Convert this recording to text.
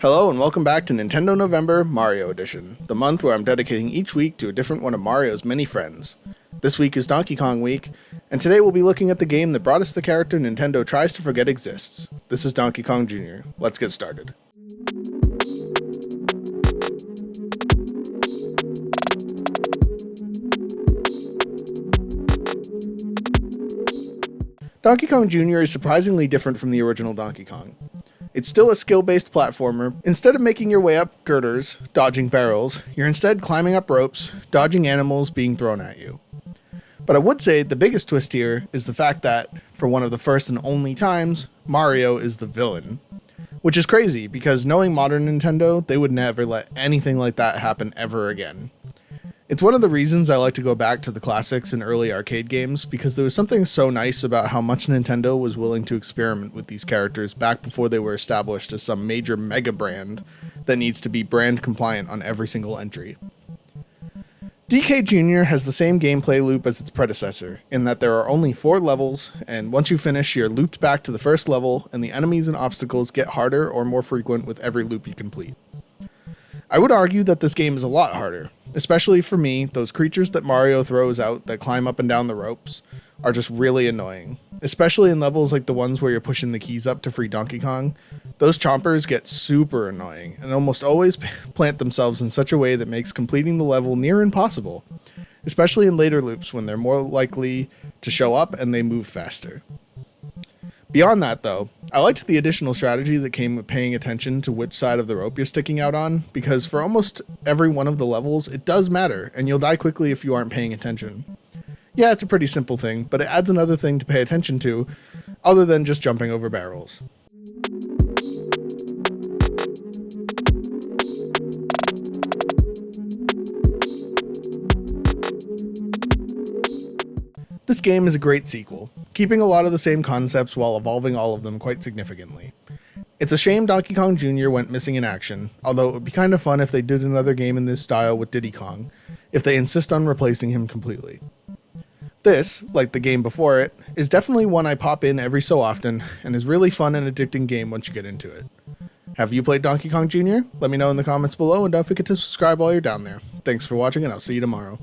Hello and welcome back to Nintendo November Mario Edition, the month where I'm dedicating each week to a different one of Mario's many friends. This week is Donkey Kong Week, and today we'll be looking at the game that brought us the character Nintendo tries to forget exists. This is Donkey Kong Jr. Let's get started. Donkey Kong Jr. is surprisingly different from the original Donkey Kong. It's still a skill-based platformer. Instead of making your way up girders, dodging barrels, you're instead climbing up ropes, dodging animals being thrown at you. But I would say the biggest twist here is the fact that, for one of the first and only times, Mario is the villain. Which is crazy, because knowing modern Nintendo, they would never let anything like that happen ever again. It's one of the reasons I like to go back to the classics and early arcade games, because there was something so nice about how much Nintendo was willing to experiment with these characters back before they were established as some major mega brand that needs to be brand compliant on every single entry. DK Jr. has the same gameplay loop as its predecessor, in that there are only 4 levels, and once you finish, you're looped back to the first level, and the enemies and obstacles get harder or more frequent with every loop you complete. I would argue that this game is a lot harder, especially for me. Those creatures that Mario throws out that climb up and down the ropes are just really annoying, especially in levels like the ones where you're pushing the keys up to free Donkey Kong. Those chompers get super annoying and almost always plant themselves in such a way that makes completing the level near impossible, especially in later loops when they're more likely to show up and they move faster. Beyond that, though, I liked the additional strategy that came with paying attention to which side of the rope you're sticking out on, because for almost every one of the levels, it does matter, and you'll die quickly if you aren't paying attention. Yeah, it's a pretty simple thing, but it adds another thing to pay attention to, other than just jumping over barrels. This game is a great sequel, keeping a lot of the same concepts while evolving all of them quite significantly. It's a shame Donkey Kong Jr. went missing in action, although it would be kind of fun if they did another game in this style with Diddy Kong, if they insist on replacing him completely. This, like the game before it, is definitely one I pop in every so often, and is really fun and addicting game once you get into it. Have you played Donkey Kong Jr.? Let me know in the comments below, and don't forget to subscribe while you're down there. Thanks for watching, and I'll see you tomorrow.